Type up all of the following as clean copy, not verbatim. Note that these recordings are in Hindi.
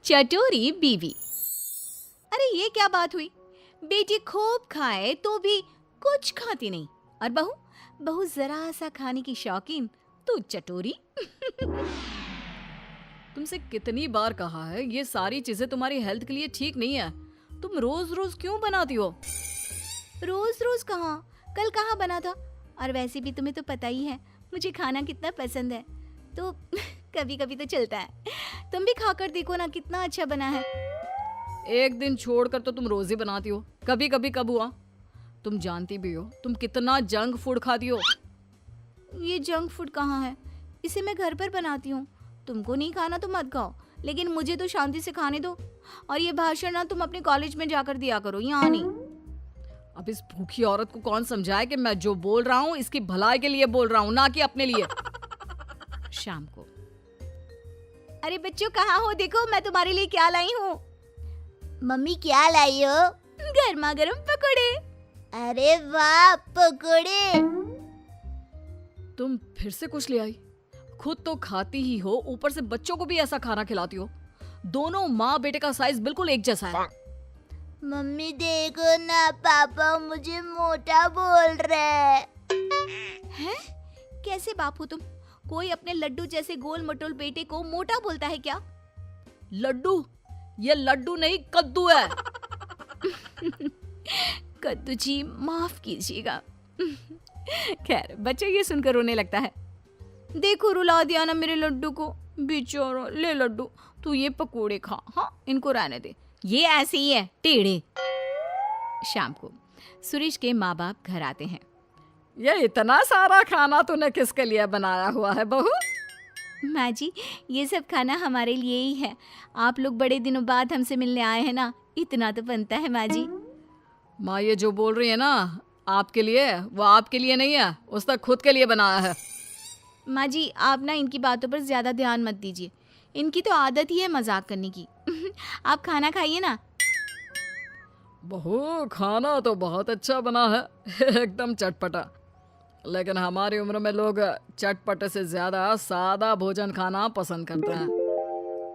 चटोरी बीवी। अरे ये क्या बात हुई, बेटी खूब खाए तो भी कुछ खाती नहीं, और बहू बहू जरा सा खाने की शौकीन, तू चटोरी। तुमसे कितनी बार कहा है ये सारी चीजें तुम्हारी हेल्थ के लिए ठीक नहीं है। तुम रोज रोज क्यों बनाती हो? रोज रोज कहाँ, कल कहाँ बना था। और वैसे भी तुम्हें तो पता ही है मुझे खाना कितना पसंद है, तो कभी कभी तो चलता है। तुम भी खाकर देखो ना कितना अच्छा बना है। एक दिन छोड़कर तो तुम रोज ही बनाती हो, कभी कभी कब हुआ? तुम जानती भी हो तुम कितना जंक फूड खाती हो। ये जंक फूड कहाँ है, इसे मैं घर पर बनाती हूँ। तुमको नहीं खाना तो मत खाओ, लेकिन मुझे तो शांति से खाने दो। और ये भाषण ना तुम अपने कॉलेज में जाकर दिया करो, यहाँ नहीं। अब इस भूखी औरत को कौन समझाए कि मैं जो बोल रहा हूँ इसकी भलाई के लिए बोल रहा हूँ, ना कि अपने लिए। शाम को, अरे बच्चों कहाँ हो, देखो मैं तुम्हारे लिए क्या लाई हूँ। मम्मी क्या लाई हो? गर्मा गर्म पकोड़े। अरे वाह, पकोड़े। तुम फिर से कुछ ले आई? खुद तो खाती ही हो, ऊपर से बच्चों को भी ऐसा खाना खिलाती हो। दोनों माँ बेटे का साइज बिल्कुल एक जैसा है। मम्मी देखो ना, पापा मुझे मोटा बोल रहे हैं? कैसे बाप हो तुम? कोई अपने लड्डू जैसे गोल मटोल बेटे को मोटा बोलता है क्या? लड्डू? ये लड्डू नहीं कद्दू है। कद्दू जी माफ कीजिएगा। खैर बच्चे ये सुनकर रोने लगता है। देखो रुला दिया ना मेरे लड्डू को, बेचारा। ले लड्डू तू ये पकोड़े खा, हाँ इनको रहने दे, ये ऐसे ही है टेढ़े। शाम को सुरेश के माँ बाप घर आते हैं। ये इतना सारा खाना तूने किसके लिए बनाया हुआ है बहू? माँ जी ये सब खाना हमारे लिए ही है, आप लोग बड़े दिनों बाद हमसे मिलने आए हैं ना, इतना तो बनता है माँ जी। माँ ये जो बोल रही है ना आपके लिए, वो आपके लिए नहीं है, उसने खुद के लिए बनाया है। माँ जी आप ना इनकी बातों पर ज्यादा ध्यान मत दीजिए, इनकी तो आदत ही है मजाक करने की। आप खाना खाइए ना। बहू खाना तो बहुत अच्छा बना है, एकदम चटपटा। लेकिन हमारी उम्र में लोग चटपटे से ज्यादा सादा भोजन खाना पसंद करते हैं।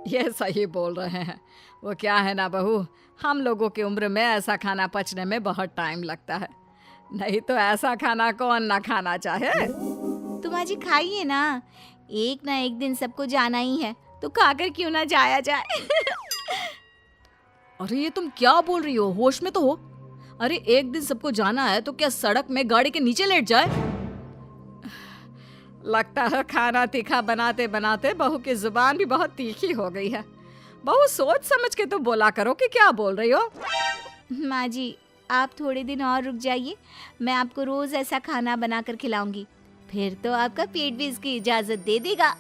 ये सही बोल रहे हैं। वो क्या है ना बहू, हम लोगों की उम्र में ऐसा खाना पचने में बहुत टाइम लगता है, नहीं तो ऐसा खाना कौन ना खाना चाहे। तो माँ जी खाइए ना एक दिन सबको जाना ही है, तो खाकर क्यों ना जाया जाए। अरे ये तुम क्या बोल रही हो, होश में तो हो। अरे एक दिन सबको जाना है तो क्या सड़क में गाड़ी के नीचे लेट जाए? लगता है खाना तीखा बनाते बनाते बहू की जुबान भी बहुत तीखी हो गई है। बहू सोच समझ के तो बोला करो कि क्या बोल रही हो। माँ जी आप थोड़े दिन और रुक जाइए, मैं आपको रोज ऐसा खाना बनाकर खिलाऊंगी, फिर तो आपका पेट भी इसकी इजाजत दे देगा।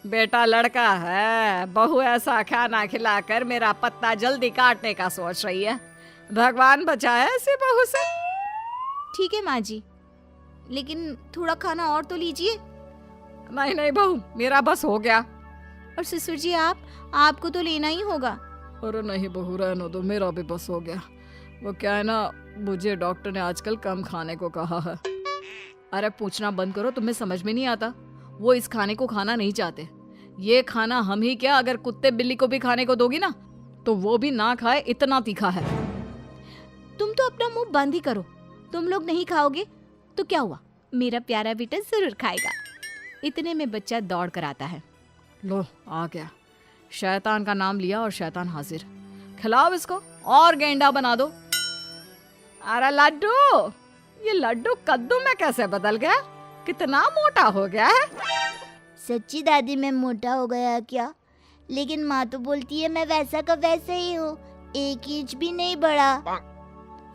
बेटा लड़का है, बहू ऐसा खाना खिलाकर मेरा पत्ता जल्दी काटने का सोच रही है। भगवान बचाए ऐसे बहू से। ठीक है माँ जी, लेकिन थोड़ा खाना और तो लीजिए। नहीं नहीं बहू, मेरा बस हो गया। और ससुर जी आपको तो लेना ही होगा। अरे नहीं बहू रहने दो, मेरा भी बस हो गया। वो क्या है ना, मुझे डॉक्टर ने आजकल कम खाने को कहा है। अरे पूछना बंद करो, तुम्हें समझ में नहीं आता। वो इस खाने को खाना नहीं चाहते। ये खाना हम ही क्या, अगर कुत्ते बिल्ली को भी खाने को दोगी ना तो वो भी ना खाए, इतना तीखा है। तुम तो अपना मुंह बंद ही करो, तुम लोग नहीं खाओगे तो क्या हुआ, मेरा प्यारा बेटा जरूर खाएगा। इतने में बच्चा दौड़ कर आता है। लो आ गया, शैतान का नाम लिया और शैतान हाजिर। खिलाओ इसको और गेंडा बना दो। अरे लड्डू, ये लड्डू कद्दू में कैसे बदल गया, कितना मोटा हो गया है। सच्ची दादी मैं मोटा हो गया क्या? लेकिन माँ तो बोलती है मैं वैसा का वैसा ही हूँ, 1 इंच भी नहीं बढ़ा।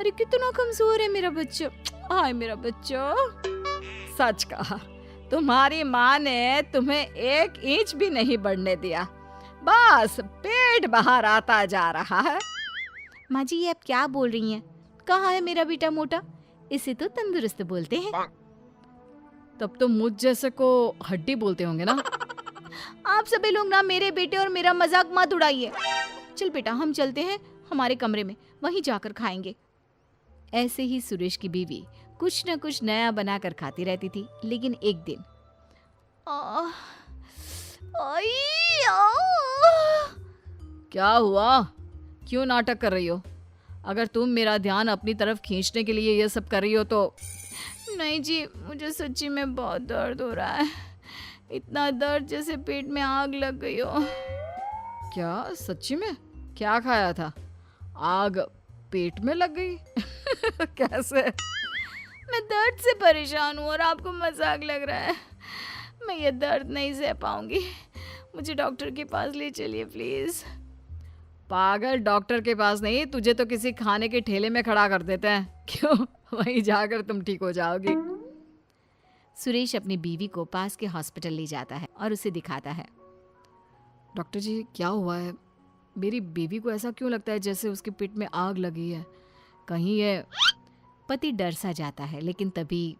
अरे कितना कमजोर है मेरा बच्चा, हाय मेरा बच्चा। सच कहा, तुम्हारी माँ ने तुम्हें 1 इंच भी नहीं बढ़ने दिया, बस पेट बाहर आता जा रहा है। माँ जी ये आप क्या बोल रही हैं, कहाँ है मेरा बेटा मोटा, इसे तो तंदुरुस्त बोलते हैं। तब तो मुझ जैसे को हड्डी बोलते होंगे ना। आप सभी लोग ना मेरे बेटे और मेरा मजाक मत उड़ाइए। चल बेटा हम चलते हैं हमारे कमरे में, वहीं जाकर खाएंगे। ऐसे ही सुरेश की बीवी कुछ न कुछ नया बनाकर खाती रहती थी, लेकिन एक दिन क्या हुआ? क्यों नाटक कर रही हो? अगर तुम मेरा ध्यान अपनी तरफ खींचने के लिए ये सब कर रही हो तो नहीं जी, मुझे सच्ची में बहुत दर्द हो रहा है। इतना दर्द जैसे पेट में आग लग गई हो। क्या सच्ची में? क्या खाया था? आग पेट में लग गई? कैसे? मैं दर्द से परेशान हूँ और आपको मजाक लग रहा है। मैं ये दर्द नहीं सह पाऊंगी। मुझे डॉक्टर के पास ले चलिए प्लीज। पागल, डॉक्टर के पास नहीं, तुझे तो किसी खाने के ठेले में खड़ा कर देते हैं। क्यों? वहीं जाकर तुम ठीक हो जाओगी। सुरेश अपनी बीवी को पास के हॉस्पिटल ले जाता है और उसे दिखाता है। डॉक्टर जी, क्या हुआ है? मेरी बीवी को ऐसा क्यों लगता है जैसे उसके पेट में आग लगी है? कहीं ये... पति डर सा जाता है, लेकिन तभी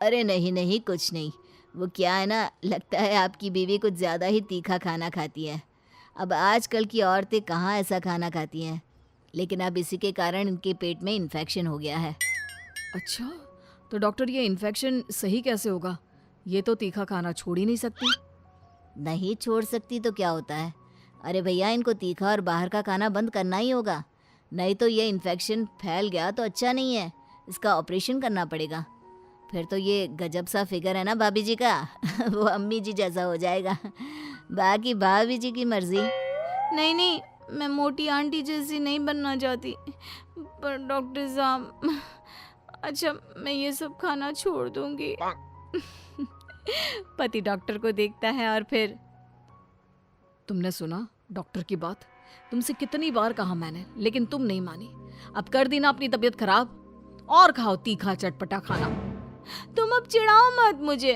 अरे नहीं नहीं, कुछ नहीं। वो क्या है ना, लगता है आपकी बीवी कुछ ज़्यादा ही तीखा खाना खाती है। अब आजकल की औरतें कहाँ ऐसा खाना खाती हैं, लेकिन अब इसी के कारण इनके पेट में इन्फेक्शन हो गया है। अच्छा, तो डॉक्टर ये इन्फेक्शन सही कैसे होगा? ये तो तीखा खाना छोड़ ही नहीं सकती। नहीं छोड़ सकती तो क्या होता है? अरे भैया, इनको तीखा और बाहर का खाना बंद करना ही होगा, नहीं तो ये इन्फेक्शन फैल गया तो अच्छा नहीं है। इसका ऑपरेशन करना पड़ेगा। फिर तो ये गजब सा फिगर है ना भाभी जी का वो अम्मी जी जैसा हो जाएगा। बाकी भाभी जी की मर्जी। नहीं नहीं, मैं मोटी आंटी जैसी नहीं बनना चाहती। पर डॉक्टर साहब, अच्छा मैं ये सब खाना छोड़ दूंगी। पति डॉक्टर को देखता है और फिर तुमने सुना डॉक्टर की बात? तुमसे कितनी बार कहा मैंने, लेकिन तुम नहीं मानी। अब कर दी ना अपनी तबीयत खराब। और खाओ तीखा चटपटा खाना। तुम अब चिढ़ाओ मत मुझे।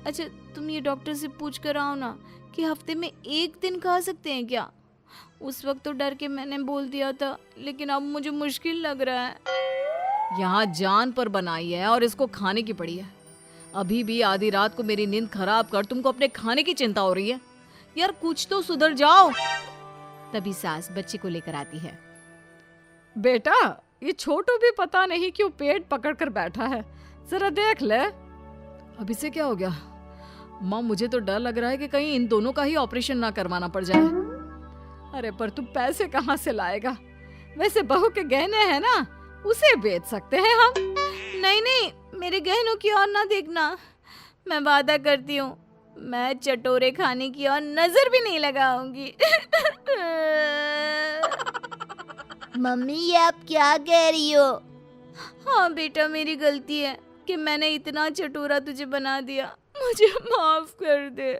अच्छा तुम ये डॉक्टर से पूछ कर आओ ना कि हफ्ते में 1 दिन खा सकते हैं क्या। उस वक्त तो डर के मैंने बोल दिया था, लेकिन अब मुझे मुश्किल लग रहा है। यहाँ जान पर बनाई है और इसको खाने की पड़ी है। अभी भी आधी रात को मेरी नींद खराब कर तुमको अपने खाने की चिंता हो रही है। यार कुछ तो सुधर जाओ। तभी सास बच्चे को लेकर आती है। बेटा, ये छोटू भी पता नहीं क्यों पेट पकड़ कर बैठा है, जरा देख ले। अभी से क्या हो गया? माँ, मुझे तो डर लग रहा है कि कहीं इन दोनों का ही ऑपरेशन ना करवाना पड़ जाए। अरे पर तू पैसे कहाँ से लाएगा? वैसे बहू के गहने हैं ना, उसे बेच सकते हैं हम। नहीं नहीं, मेरे गहनों की ओर ना देखना। मैं वादा करती हूँ, मैं चटोरे खाने की ओर नजर भी नहीं लगाऊंगी। मम्मी, ये आप क्या कह रही हो? हाँ बेटा, मेरी गलती है कि मैंने इतना चटोरा तुझे बना दिया। मुझे माफ कर दे।